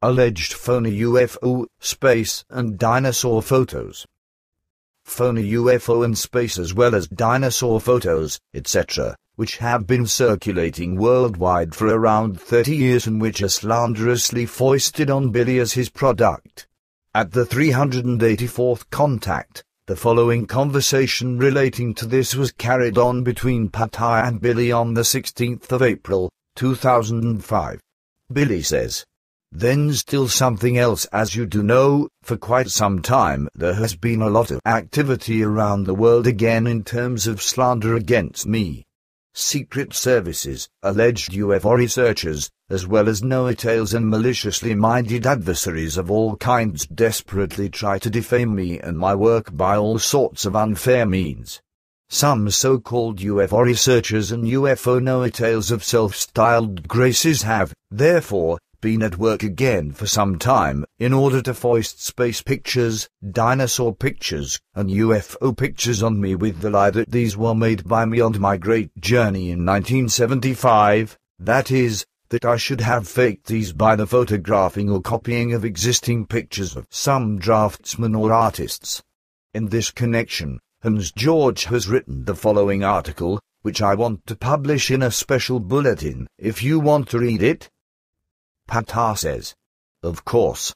Alleged phony UFO, space and dinosaur photos. Phony UFO and space as well as dinosaur photos, etc., which have been circulating worldwide for around 30 years and which are slanderously foisted on Billy as his product. At the 384th contact, the following conversation relating to this was carried on between Pattaya and Billy on the 16th of April, 2005. Billy says, "Then still something else, as you do know, for quite some time there has been a lot of activity around the world again in terms of slander against me. Secret services, alleged UFO researchers, as well as know-it-alls and maliciously minded adversaries of all kinds desperately try to defame me and my work by all sorts of unfair means. Some so-called UFO researchers and UFO know-it-alls of self-styled graces have, therefore, been at work again for some time, in order to foist space pictures, dinosaur pictures, and UFO pictures on me with the lie that these were made by me on my great journey in 1975, that is, that I should have faked these by the photographing or copying of existing pictures of some draftsmen or artists. In this connection, Hans George has written the following article, which I want to publish in a special bulletin, if you want to read it. Pattaya says, "Of course.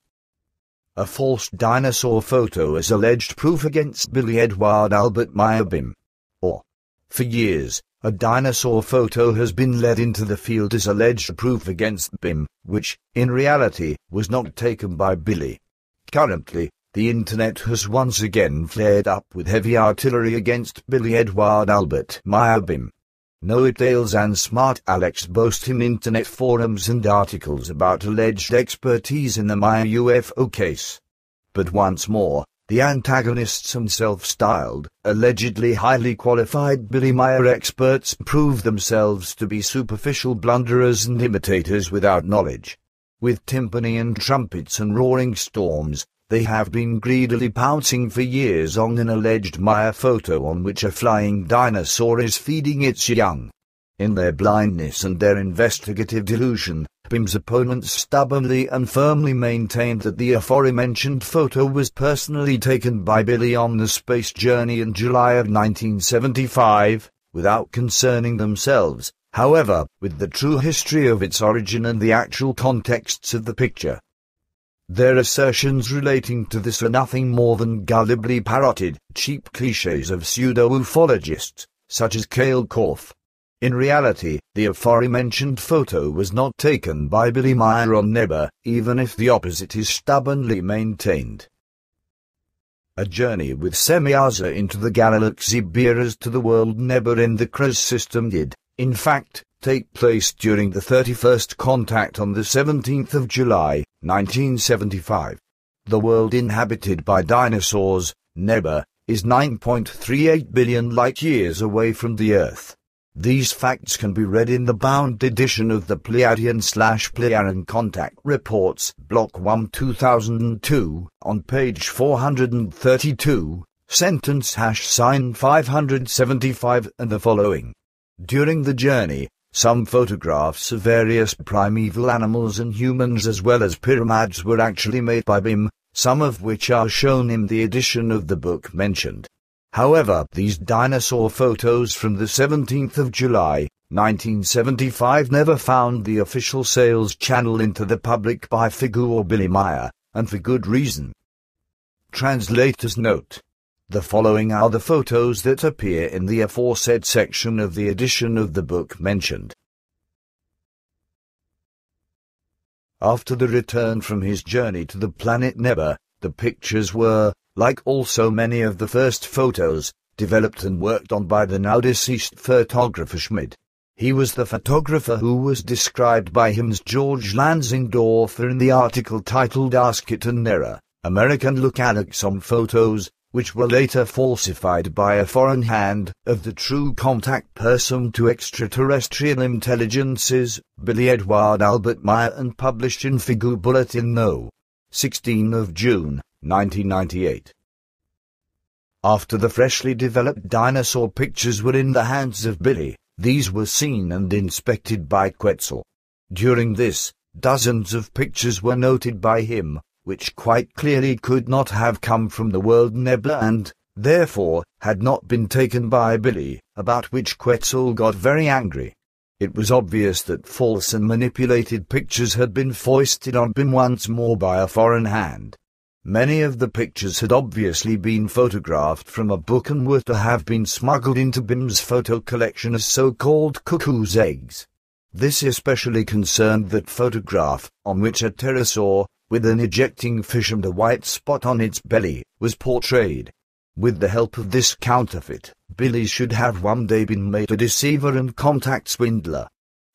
A false dinosaur photo as alleged proof against Billy Edward Albert Meyer BIM. Or, for years, a dinosaur photo has been led into the field as alleged proof against BIM, which, in reality, was not taken by Billy. Currently, the internet has once again flared up with heavy artillery against Billy Edward Albert Meyer BIM. Know-it-alls and smart Alex boast in internet forums and articles about alleged expertise in the Meyer UFO case. But once more, the antagonists and self-styled, allegedly highly qualified Billy Meyer experts prove themselves to be superficial blunderers and imitators without knowledge. With timpani and trumpets and roaring storms, they have been greedily pouncing for years on an alleged Meyer photo on which a flying dinosaur is feeding its young. In their blindness and their investigative delusion, BIM's opponents stubbornly and firmly maintained that the aforementioned photo was personally taken by Billy on the space journey in July of 1975, without concerning themselves, however, with the true history of its origin and the actual contexts of the picture. Their assertions relating to this are nothing more than gullibly parroted, cheap clichés of pseudo-ufologists, such as Cale Korff. In reality, the aforementioned photo was not taken by Billy Meyer on Neber, even if the opposite is stubbornly maintained. A journey with Semyaza into the galaxy bearers to the world Neber in the Kruz system did, in fact, take place during the 31st contact on the 17th of July, 1975. The world inhabited by dinosaurs, Neber, is 9.38 billion light-years away from the Earth. These facts can be read in the bound edition of the Pleiadian/Pleiadian Contact Reports, Block 1 2002, on page 432, sentence #575 and the following. During the journey, some photographs of various primeval animals and humans as well as pyramids were actually made by BIM, some of which are shown in the edition of the book mentioned. However, these dinosaur photos from the 17th of July, 1975 never found the official sales channel into the public by FIGU or Billy Meyer, and for good reason. Translator's note. The following are the photos that appear in the aforesaid section of the edition of the book mentioned. After the return from his journey to the planet Neber, the pictures were, like also many of the first photos, developed and worked on by the now-deceased photographer Schmid. He was the photographer who was described by Hans George Lansendorfer in the article titled Ask It and Nera, American Lookalikes on Photos, which were later falsified by a foreign hand, of the true contact person to extraterrestrial intelligences, Billy Edward Albert Meyer, and published in FIGU Bulletin No. 16 of June, 1998. After the freshly developed dinosaur pictures were in the hands of Billy, these were seen and inspected by Quetzal. During this, dozens of pictures were noted by him, which quite clearly could not have come from the world nebula and, therefore, had not been taken by Billy, about which Quetzal got very angry. It was obvious that false and manipulated pictures had been foisted on BIM once more by a foreign hand. Many of the pictures had obviously been photographed from a book and were to have been smuggled into BIM's photo collection as so-called cuckoo's eggs. This especially concerned that photograph, on which a pterosaur, with an ejecting fish and a white spot on its belly, was portrayed. With the help of this counterfeit, Billy should have one day been made a deceiver and contact swindler.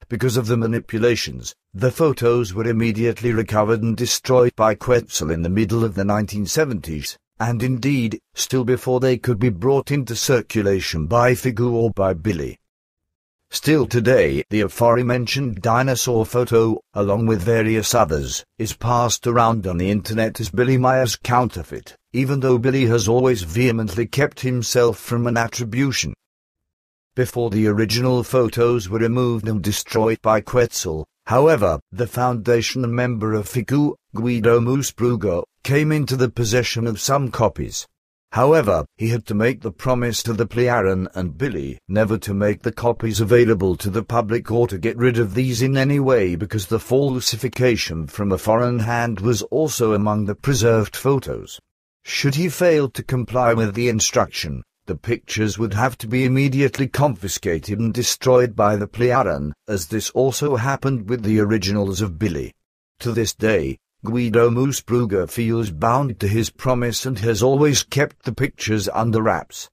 Because of the manipulations, the photos were immediately recovered and destroyed by Quetzal in the middle of the 1970s, and indeed, still before they could be brought into circulation by FIGU or by Billy. Still today, the aforementioned dinosaur photo, along with various others, is passed around on the internet as Billy Meier's counterfeit, even though Billy has always vehemently kept himself from an attribution. Before the original photos were removed and destroyed by Quetzal, however, the foundation member of FIGU, Guido Moosbrugger, came into the possession of some copies. However, he had to make the promise to the Pleiaren and Billy never to make the copies available to the public or to get rid of these in any way because the falsification from a foreign hand was also among the preserved photos. Should he fail to comply with the instruction, the pictures would have to be immediately confiscated and destroyed by the Pleiaren, as this also happened with the originals of Billy. To this day, Guido Moosbrugger feels bound to his promise and has always kept the pictures under wraps.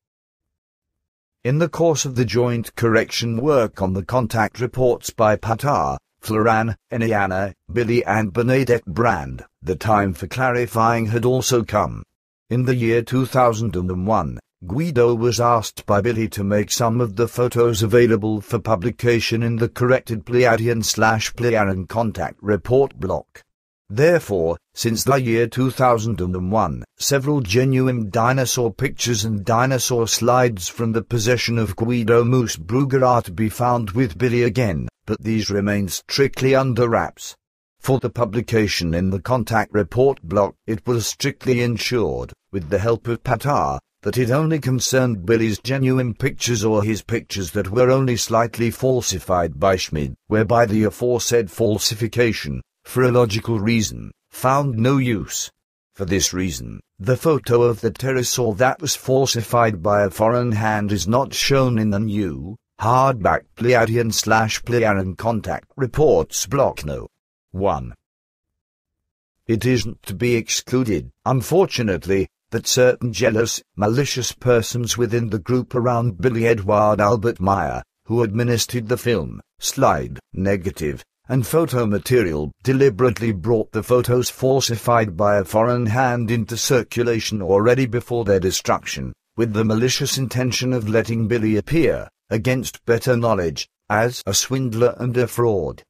In the course of the joint correction work on the contact reports by Patar, Floran, Eniana, Billy and Bernadette Brand, the time for clarifying had also come. In the year 2001, Guido was asked by Billy to make some of the photos available for publication in the corrected Pleiadian/Pleiaren contact report block. Therefore, since the year 2001, several genuine dinosaur pictures and dinosaur slides from the possession of Guido Moosbrugger are to be found with Billy again, but these remain strictly under wraps. For the publication in the contact report block, it was strictly ensured, with the help of Patar, that it only concerned Billy's genuine pictures or his pictures that were only slightly falsified by Schmid, whereby the aforesaid falsification, for a logical reason, found no use. For this reason, the photo of the pterosaur that was falsified by a foreign hand is not shown in the new, hardback Pleiadian/Pleiaren contact reports block No. 1. It isn't to be excluded, unfortunately, that certain jealous, malicious persons within the group around Billy Edward Albert Meyer, who administered the film, slide, negative, and photo material deliberately brought the photos falsified by a foreign hand into circulation already before their destruction, with the malicious intention of letting Billy appear, against better knowledge, as a swindler and a fraud.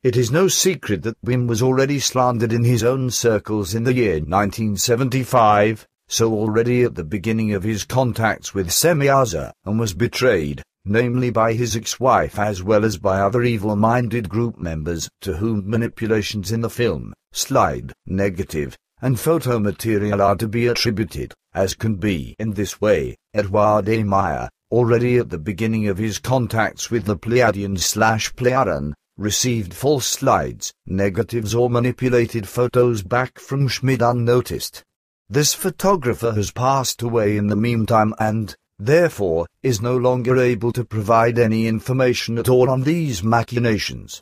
It is no secret that Bim was already slandered in his own circles in the year 1975, so already at the beginning of his contacts with Semyaza, and was betrayed, namely by his ex-wife as well as by other evil-minded group members to whom manipulations in the film, slide, negative, and photo material are to be attributed, as can be in this way. Edward A. Meyer, already at the beginning of his contacts with the Pleiadian/Pleiaren, received false slides, negatives or manipulated photos back from Schmid unnoticed. This photographer has passed away in the meantime and, therefore, is no longer able to provide any information at all on these machinations.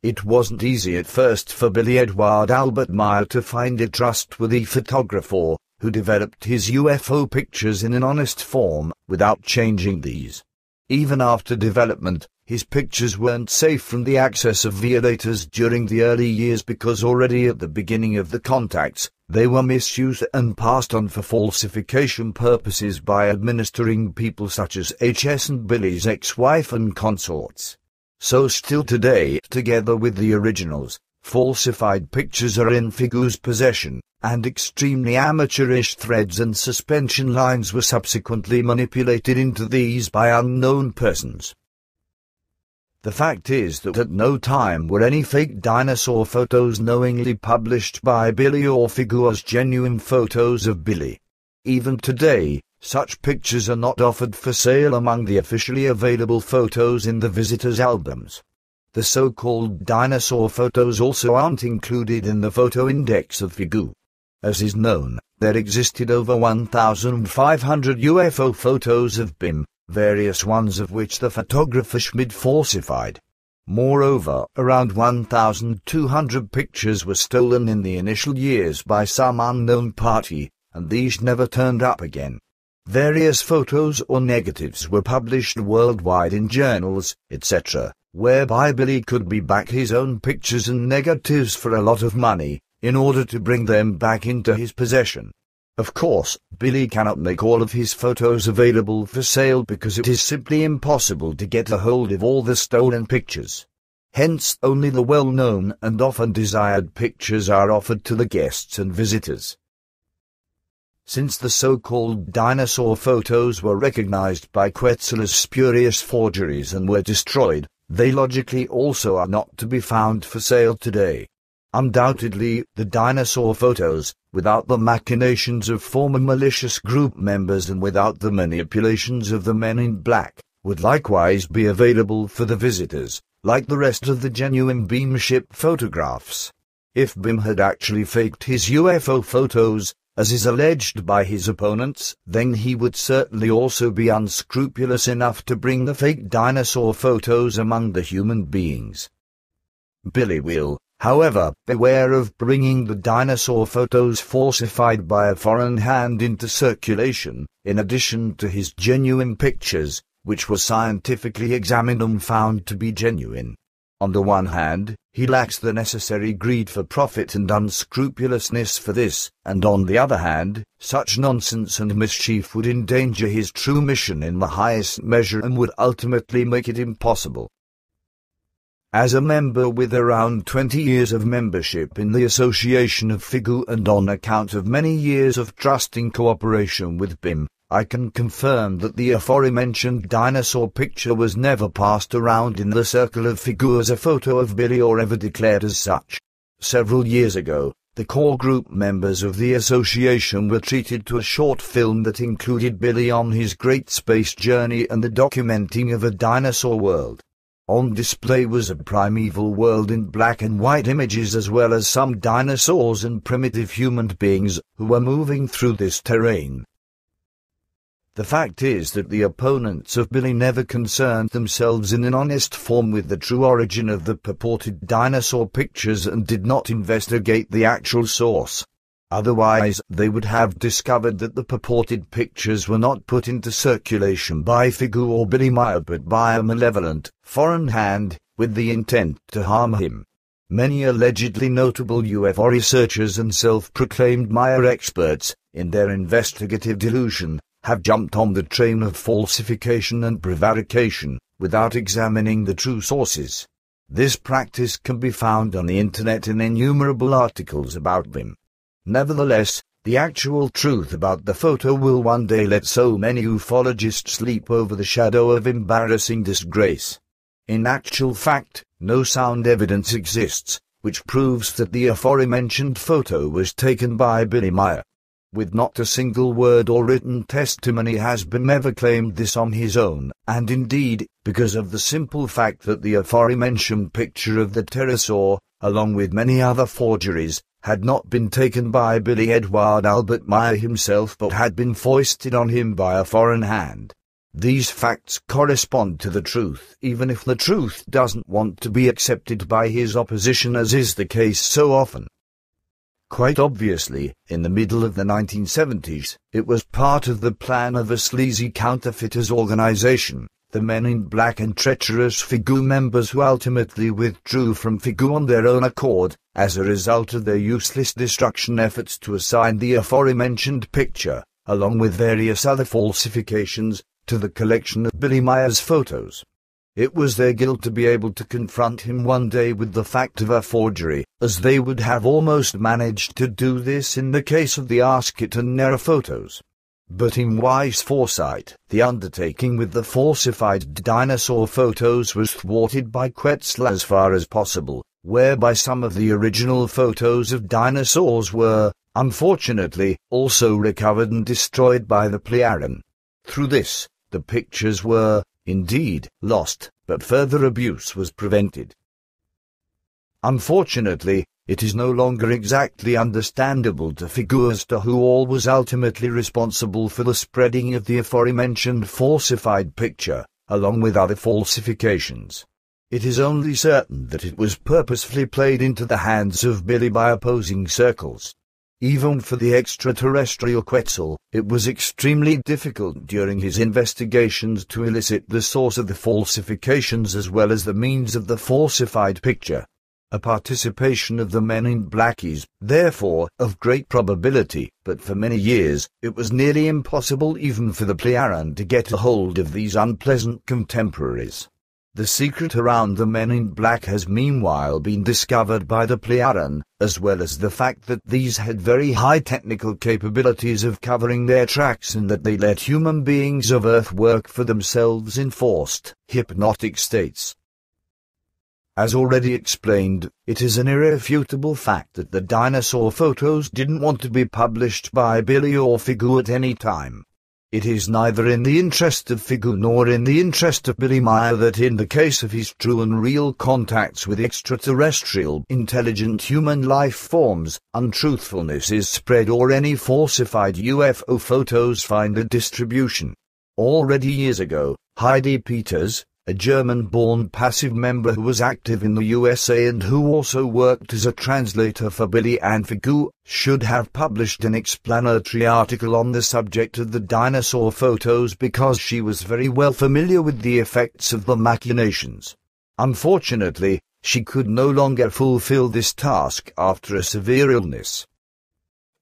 It wasn't easy at first for Billy Edward Albert Meyer to find a trustworthy photographer who developed his UFO pictures in an honest form without changing these. Even after development, his pictures weren't safe from the access of violators during the early years because already at the beginning of the contacts, they were misused and passed on for falsification purposes by administering people such as HS and Billy's ex-wife and consorts. So still today, together with the originals, falsified pictures are in FIGU's possession, and extremely amateurish threads and suspension lines were subsequently manipulated into these by unknown persons. The fact is that at no time were any fake dinosaur photos knowingly published by Billy or FIGU as genuine photos of Billy. Even today, such pictures are not offered for sale among the officially available photos in the visitors' albums. The so-called dinosaur photos also aren't included in the photo index of FIGU. As is known, there existed over 1,500 UFO photos of BIM, various ones of which the photographer Schmid falsified. Moreover, around 1,200 pictures were stolen in the initial years by some unknown party, and these never turned up again. Various photos or negatives were published worldwide in journals, etc., whereby Billy could buy back his own pictures and negatives for a lot of money, in order to bring them back into his possession. Of course, Billy cannot make all of his photos available for sale because it is simply impossible to get a hold of all the stolen pictures. Hence, only the well-known and often desired pictures are offered to the guests and visitors. Since the so-called dinosaur photos were recognized by Quetzal as spurious forgeries and were destroyed, they logically also are not to be found for sale today. Undoubtedly, the dinosaur photos, without the machinations of former malicious group members and without the manipulations of the men in black, would likewise be available for the visitors, like the rest of the genuine BIM ship photographs. If BIM had actually faked his UFO photos, as is alleged by his opponents, then he would certainly also be unscrupulous enough to bring the fake dinosaur photos among the human beings. Billy will, however, beware of bringing the dinosaur photos falsified by a foreign hand into circulation, in addition to his genuine pictures, which were scientifically examined and found to be genuine. On the one hand, he lacks the necessary greed for profit and unscrupulousness for this, and on the other hand, such nonsense and mischief would endanger his true mission in the highest measure and would ultimately make it impossible. As a member with around 20 years of membership in the Association of FIGU and on account of many years of trusting cooperation with BIM, I can confirm that the aforementioned dinosaur picture was never passed around in the circle of FIGU as a photo of Billy or ever declared as such. Several years ago, the core group members of the association were treated to a short film that included Billy on his great space journey and the documenting of a dinosaur world. On display was a primeval world in black and white images as well as some dinosaurs and primitive human beings who were moving through this terrain. The fact is that the opponents of Billy never concerned themselves in an honest form with the true origin of the purported dinosaur pictures and did not investigate the actual source. Otherwise, they would have discovered that the purported pictures were not put into circulation by FIGU or Billy Meyer but by a malevolent, foreign hand, with the intent to harm him. Many allegedly notable UFO researchers and self-proclaimed Meyer experts, in their investigative delusion, have jumped on the train of falsification and prevarication, without examining the true sources. This practice can be found on the internet in innumerable articles about them. Nevertheless, the actual truth about the photo will one day let so many ufologists leap over the shadow of embarrassing disgrace. In actual fact, no sound evidence exists, which proves that the aforementioned photo was taken by Billy Meyer. With not a single word or written testimony has BIM ever claimed this on his own, and indeed, because of the simple fact that the aforementioned picture of the pterosaur, along with many other forgeries, had not been taken by Billy Edward Albert Meyer himself but had been foisted on him by a foreign hand. These facts correspond to the truth, even if the truth doesn't want to be accepted by his opposition, as is the case so often. Quite obviously, in the middle of the 1970s, it was part of the plan of a sleazy counterfeiters organization, the Men in Black and treacherous FIGU members who ultimately withdrew from FIGU on their own accord, as a result of their useless destruction efforts to assign the aforementioned picture, along with various other falsifications, to the collection of Billy Meyer's photos. It was their guilt to be able to confront him one day with the fact of a forgery, as they would have almost managed to do this in the case of the Ask It and Nera photos. But in wise foresight, the undertaking with the falsified dinosaur photos was thwarted by Quetzal as far as possible, whereby some of the original photos of dinosaurs were, unfortunately, also recovered and destroyed by the Plejaren. Through this, the pictures were, indeed, lost, but further abuse was prevented. Unfortunately, it is no longer exactly understandable to FIGU as to who all was ultimately responsible for the spreading of the aforementioned falsified picture, along with other falsifications. It is only certain that it was purposefully played into the hands of Billy by opposing circles. Even for the extraterrestrial Quetzal, it was extremely difficult during his investigations to elicit the source of the falsifications as well as the means of the falsified picture. A participation of the men in black is, therefore, of great probability, but for many years, it was nearly impossible even for the Plejaren to get a hold of these unpleasant contemporaries. The secret around the men in black has meanwhile been discovered by the Plejaren, as well as the fact that these had very high technical capabilities of covering their tracks and that they let human beings of Earth work for themselves in forced, hypnotic states. As already explained, it is an irrefutable fact that the dinosaur photos didn't want to be published by Billy or FIGU at any time. It is neither in the interest of FIGU nor in the interest of Billy Meier that in the case of his true and real contacts with extraterrestrial intelligent human life forms, untruthfulness is spread or any falsified UFO photos find a distribution. Already years ago, Heidi Peters, a German-born passive member who was active in the USA and who also worked as a translator for Billy and FIGU, should have published an explanatory article on the subject of the dinosaur photos because she was very well familiar with the effects of the machinations. Unfortunately, she could no longer fulfill this task after a severe illness.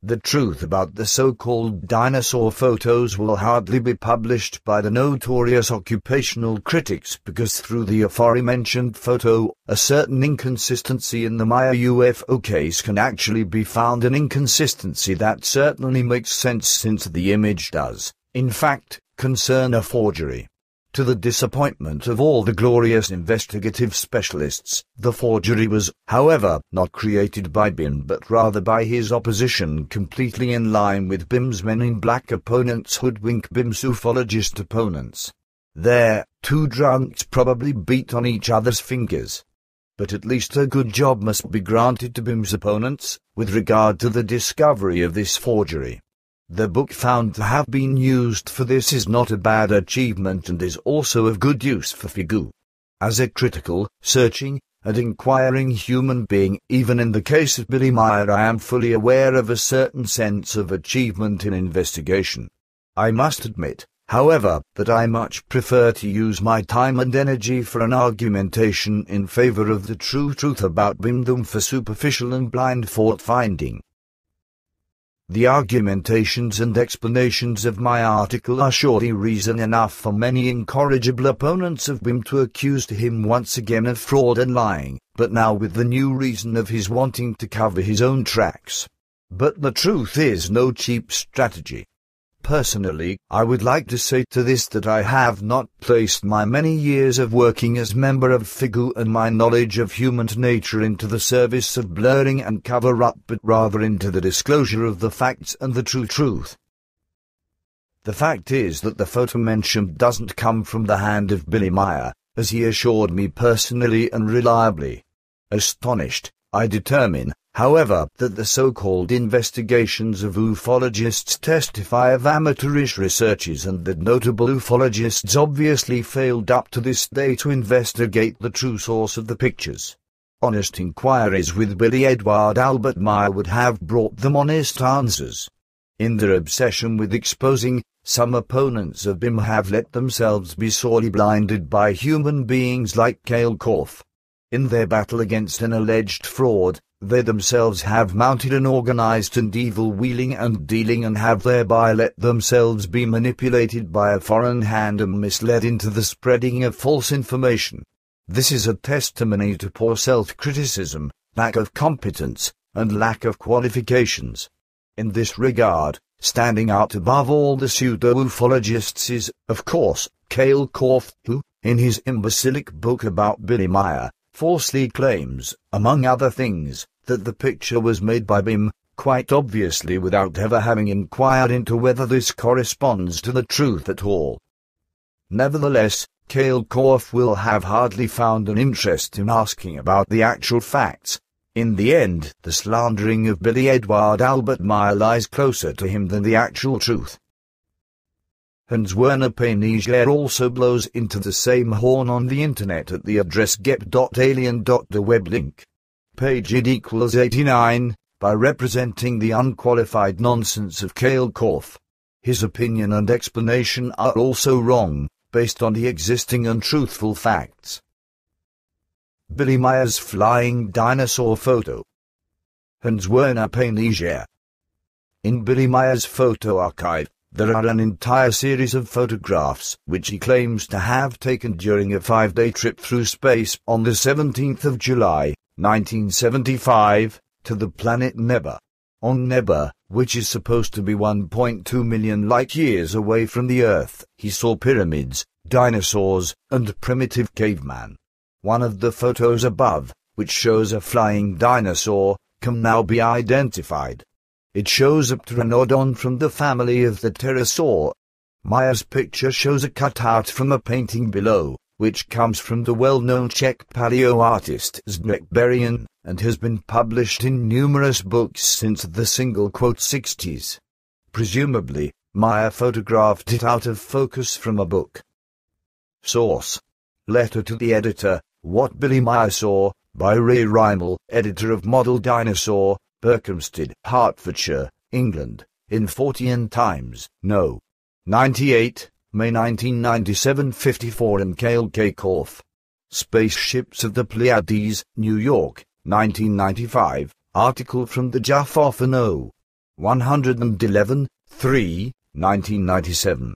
The truth about the so-called dinosaur photos will hardly be published by the notorious occupational critics because through the aforementioned photo, a certain inconsistency in the Maya UFO case can actually be found, an inconsistency that certainly makes sense since the image does, in fact, concern a forgery. To the disappointment of all the glorious investigative specialists, the forgery was, however, not created by BIM but rather by his opposition, completely in line with BIM's Men in Black opponents hoodwink BIM's ufologist opponents. There, two drunks probably beat on each other's fingers. But at least a good job must be granted to BIM's opponents, with regard to the discovery of this forgery. The book found to have been used for this is not a bad achievement and is also of good use for FIGU. As a critical, searching, and inquiring human being, even in the case of Billy Meier I am fully aware of a certain sense of achievement in investigation. I must admit, however, that I much prefer to use my time and energy for an argumentation in favor of the true truth about BIM than for superficial and blind fault-finding. The argumentations and explanations of my article are surely reason enough for many incorrigible opponents of BIM to accuse him once again of fraud and lying, but now with the new reason of his wanting to cover his own tracks. But the truth is no cheap strategy. Personally, I would like to say to this that I have not placed my many years of working as member of FIGU and my knowledge of human nature into the service of blurring and cover-up, but rather into the disclosure of the facts and the true truth. The fact is that the photo mentioned doesn't come from the hand of Billy Meier, as he assured me personally and reliably. Astonished, I determine, however, that the so-called investigations of ufologists testify of amateurish researches and that notable ufologists obviously failed up to this day to investigate the true source of the pictures. Honest inquiries with Billy Edward Albert Meier would have brought them honest answers. In their obsession with exposing, some opponents of BIM have let themselves be sorely blinded by human beings like Cale Korff. In their battle against an alleged fraud, they themselves have mounted an organized and evil wheeling and dealing and have thereby let themselves be manipulated by a foreign hand and misled into the spreading of false information. This is a testimony to poor self-criticism, lack of competence, and lack of qualifications. In this regard, standing out above all the pseudo-ufologists is, of course, Cale Korff, who, in his imbecilic book about Billy Meier, falsely claims, among other things, that the picture was made by him, quite obviously without ever having inquired into whether this corresponds to the truth at all. Nevertheless, Cale Korff will have hardly found an interest in asking about the actual facts. In the end, the slandering of Billy Edward Albert Meier lies closer to him than the actual truth. Hans-Werner Peniger also blows into the same horn on the internet at the address get.alien.de web link. Page id equals 89, by representing the unqualified nonsense of Cale Korff. His opinion and explanation are also wrong, based on the existing untruthful facts. Billy Meier's flying dinosaur photo. Hans-Werner Peniger. In Billy Meier's photo archive, there are an entire series of photographs which he claims to have taken during a 5-day trip through space on the 17th of July, 1975, to the planet Neba. On Neba, which is supposed to be 1.2 million light-years away from the Earth, he saw pyramids, dinosaurs, and primitive caveman. One of the photos above, which shows a flying dinosaur, can now be identified. It shows a pteranodon from the family of the pterosaur. Meier's picture shows a cutout from a painting below, which comes from the well-known Czech paleo artist Zdeněk Berian, and has been published in numerous books since the '60s. Presumably, Meier photographed it out of focus from a book. Source: Letter to the Editor, What Billy Meier Saw, by Ray Reimel, editor of Model Dinosaur, Berkhamsted, Hertfordshire, England, in 40 Times, No. 98, May 1997 54 and Cale K. Korff. Spaceships of the Pleiades, New York, 1995, article from the Jaffa No. 111, 3, 1997.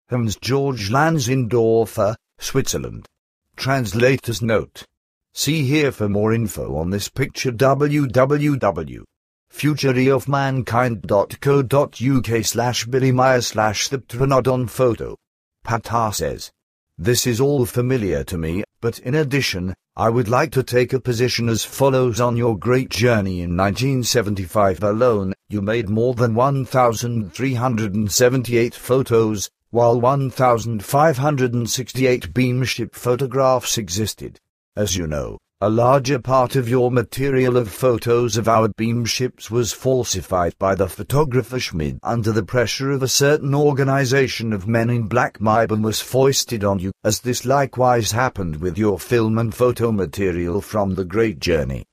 Hans-Georg Lanzendorfer, Switzerland. Translator's note. See here for more info on this picture. www.futureofmankind.co.uk/Billy Meier/the Pteranodon photo. Patar says, "This is all familiar to me, but in addition, I would like to take a position as follows. On your great journey in 1975 alone, you made more than 1,378 photos, while 1,568 beamship photographs existed. As you know, a larger part of your material of photos of our beamships was falsified by the photographer Schmid under the pressure of a certain organization of men in black. My ban was foisted on you, as this likewise happened with your film and photo material from the Great Journey.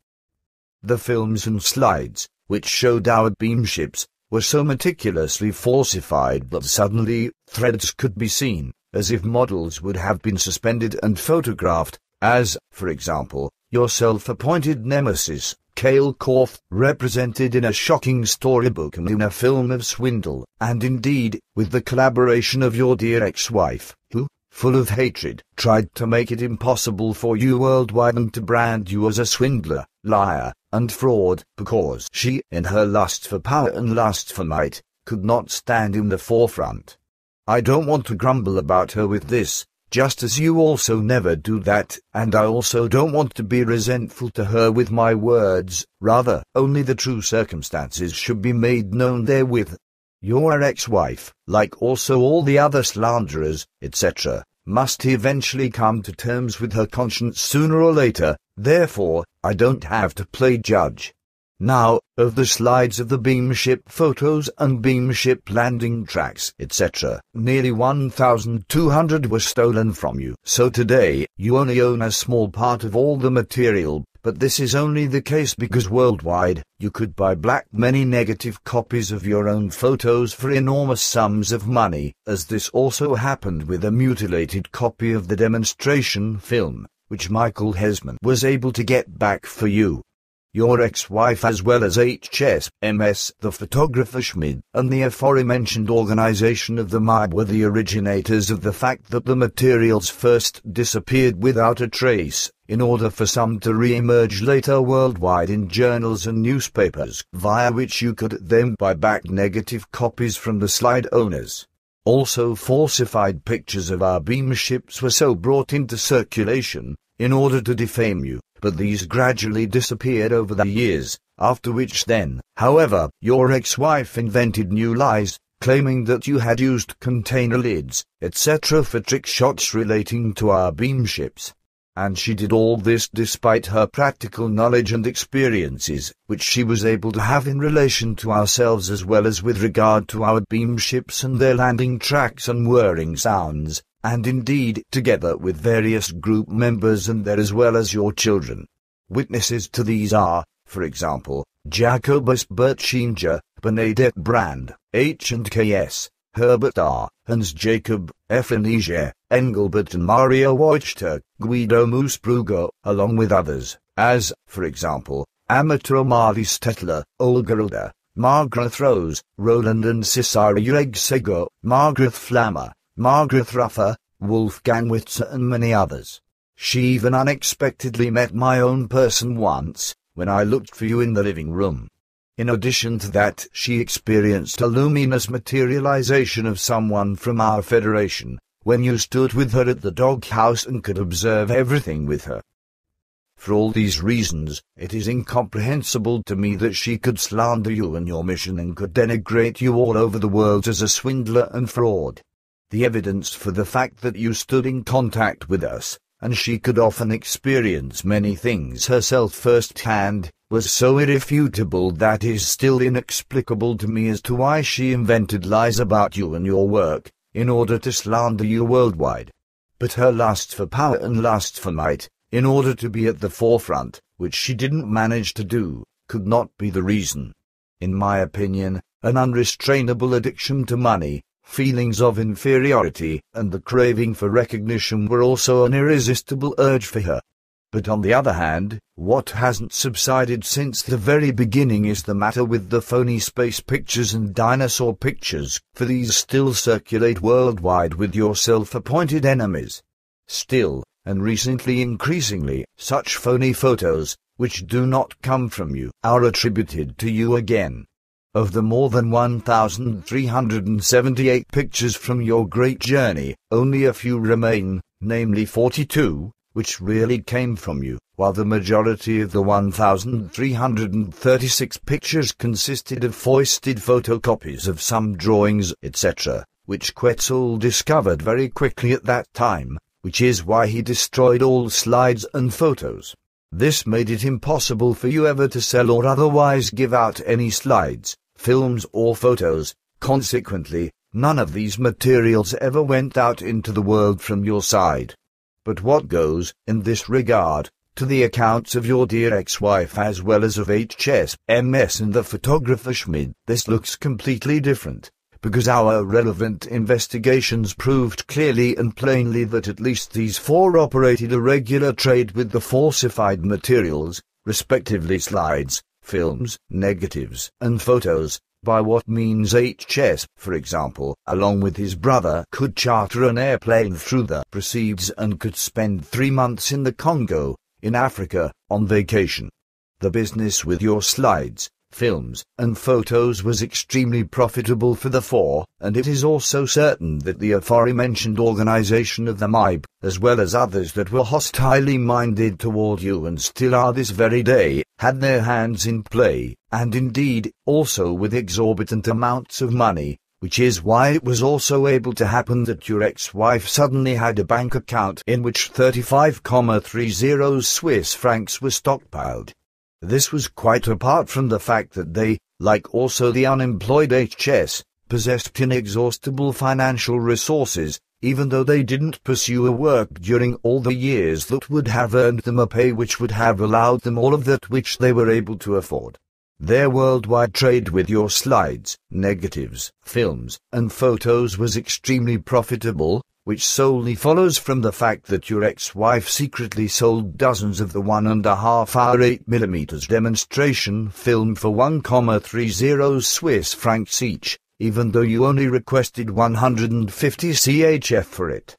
The films and slides, which showed our beamships, were so meticulously falsified that suddenly threads could be seen, as if models would have been suspended and photographed, as, for example, your self-appointed nemesis, Cale Korff, represented in a shocking storybook and in a film of swindle, and indeed, with the collaboration of your dear ex-wife, who, full of hatred, tried to make it impossible for you worldwide and to brand you as a swindler, liar, and fraud, because she, in her lust for power and lust for might, could not stand in the forefront. I don't want to grumble about her with this, just as you also never do that, and I also don't want to be resentful to her with my words, rather, only the true circumstances should be made known therewith. Your ex-wife, like also all the other slanderers, etc., must eventually come to terms with her conscience sooner or later, therefore, I don't have to play judge. Now, of the slides of the beamship photos and beamship landing tracks, etc., nearly 1,200 were stolen from you. So today, you only own a small part of all the material, but this is only the case because worldwide, you could buy many negative copies of your own photos for enormous sums of money, as this also happened with a mutilated copy of the demonstration film, which Michael Hesman was able to get back for you. your ex-wife as well as HSMS, the photographer Schmid, and the aforementioned organization of the MIB were the originators of the fact that the materials first disappeared without a trace, in order for some to re-emerge later worldwide in journals and newspapers, via which you could then buy back negative copies from the slide owners. Also, falsified pictures of our beam ships were so brought into circulation, in order to defame you, but these gradually disappeared over the years, after which then, however, your ex-wife invented new lies, claiming that you had used container lids, etc. for trick shots relating to our beam ships. And she did all this despite her practical knowledge and experiences, which she was able to have in relation to ourselves as well as with regard to our beam ships and their landing tracks and whirring sounds, and indeed together with various group members and their as well as your children. Witnesses to these are, for example, Jacobus Bertschinger, Bernadette Brand, H&KS, Herbert R., Hans Jacob, Ephenesia, Engelbert and Mario Wojtek, Guido Moosbrugger, along with others, as, for example, Amateur Omali Stetler, Olga Ruda, Margaret Rose, Roland and Cesare Uregsego, Margaret Flammer, Margaret Ruffer, Wolfgang Witzer and many others. She even unexpectedly met my own person once, when I looked for you in the living room. In addition to that, she experienced a luminous materialization of someone from our federation, when you stood with her at the doghouse and could observe everything with her. For all these reasons, it is incomprehensible to me that she could slander you and your mission and could denigrate you all over the world as a swindler and fraud. The evidence for the fact that you stood in contact with us, and she could often experience many things herself firsthand, was so irrefutable that it is still inexplicable to me as to why she invented lies about you and your work, in order to slander you worldwide. But her lust for power and lust for might, in order to be at the forefront, which she didn't manage to do, could not be the reason. In my opinion, an unrestrainable addiction to money, feelings of inferiority, and the craving for recognition were also an irresistible urge for her. But on the other hand, what hasn't subsided since the very beginning is the matter with the phony space pictures and dinosaur pictures, for these still circulate worldwide with your self-appointed enemies. Still, and recently increasingly, such phony photos, which do not come from you, are attributed to you again. Of the more than 1,378 pictures from your great journey, only a few remain, namely 42, which really came from you, while the majority of the 1,336 pictures consisted of foisted photocopies of some drawings, etc., which Quetzal discovered very quickly at that time, which is why he destroyed all slides and photos. This made it impossible for you ever to sell or otherwise give out any slides, films or photos. Consequently, none of these materials ever went out into the world from your side. But what goes, in this regard, to the accounts of your dear ex-wife as well as of HSMS and the photographer Schmid, this looks completely different, because our relevant investigations proved clearly and plainly that at least these four operated a regular trade with the falsified materials, respectively slides, films, negatives, and photos, by what means HS, for example, along with his brother, could charter an airplane through the proceeds and could spend 3 months in the Congo, in Africa, on vacation. The business with your slides, films, and photos was extremely profitable for the four, and it is also certain that the aforementioned organization of the MIB, as well as others that were hostilely minded toward you and still are this very day, had their hands in play, and indeed, also with exorbitant amounts of money, which is why it was also able to happen that your ex-wife suddenly had a bank account in which 35,30 Swiss francs were stockpiled. This was quite apart from the fact that they, like also the unemployed HS, possessed inexhaustible financial resources, even though they didn't pursue a work during all the years that would have earned them a pay which would have allowed them all of that which they were able to afford. Their worldwide trade with your slides, negatives, films, and photos was extremely profitable, which solely follows from the fact that your ex-wife secretly sold dozens of the 1.5-hour 8mm demonstration film for 1.30 Swiss francs each, even though you only requested 150 CHF for it.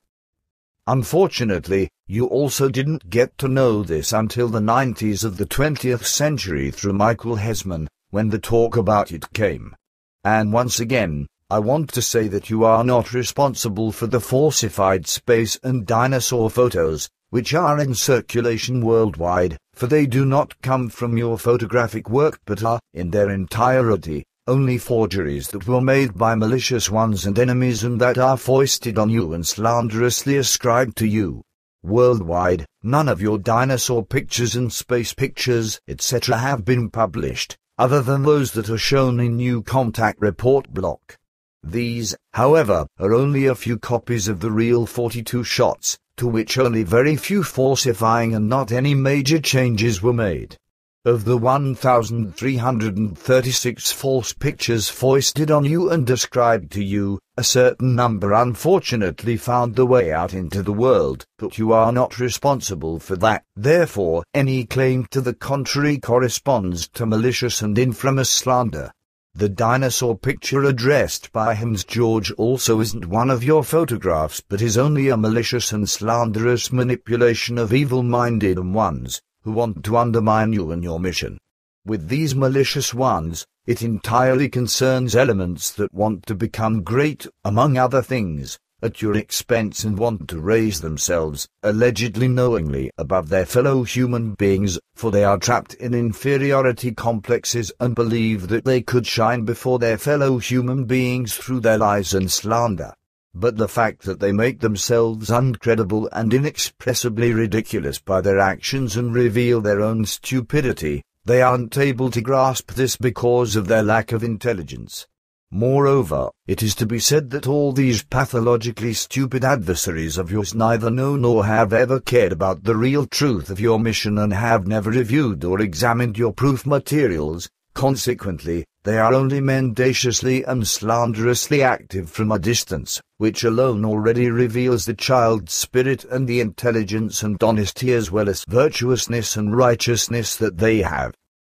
Unfortunately, you also didn't get to know this until the 90s of the 20th century through Michael Hesman, when the talk about it came. And once again, I want to say that you are not responsible for the falsified space and dinosaur photos, which are in circulation worldwide, for they do not come from your photographic work but are, in their entirety, only forgeries that were made by malicious ones and enemies and that are foisted on you and slanderously ascribed to you. Worldwide, none of your dinosaur pictures and space pictures, etc. have been published, other than those that are shown in New Contact Report block. These, however, are only a few copies of the real 42 shots, to which only very few falsifying and not any major changes were made. Of the 1,336 false pictures foisted on you and ascribed to you, a certain number unfortunately found the way out into the world, but you are not responsible for that. Therefore, any claim to the contrary corresponds to malicious and infamous slander. The dinosaur picture addressed by Hans George also isn't one of your photographs but is only a malicious and slanderous manipulation of evil-minded ones, who want to undermine you and your mission. With these malicious ones, it entirely concerns elements that want to become great, among other things, at your expense and want to raise themselves, allegedly knowingly, above their fellow human beings, for they are trapped in inferiority complexes and believe that they could shine before their fellow human beings through their lies and slander. But the fact that they make themselves uncredible and inexpressibly ridiculous by their actions and reveal their own stupidity, they aren't able to grasp this because of their lack of intelligence. Moreover, it is to be said that all these pathologically stupid adversaries of yours neither know nor have ever cared about the real truth of your mission and have never reviewed or examined your proof materials. Consequently, they are only mendaciously and slanderously active from a distance, which alone already reveals the child's spirit and the intelligence and honesty as well as virtuousness and righteousness that they have.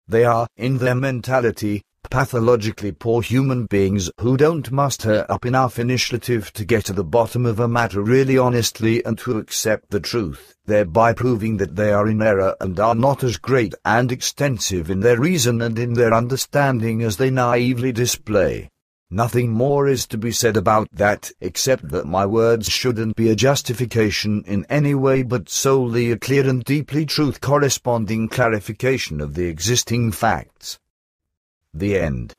They are, in their mentality, pathologically poor human beings who don't muster up enough initiative to get to the bottom of a matter really honestly and to accept the truth, thereby proving that they are in error and are not as great and extensive in their reason and in their understanding as they naively display. Nothing more is to be said about that, except that my words shouldn't be a justification in any way but solely a clear and deeply truth-corresponding clarification of the existing facts. The end.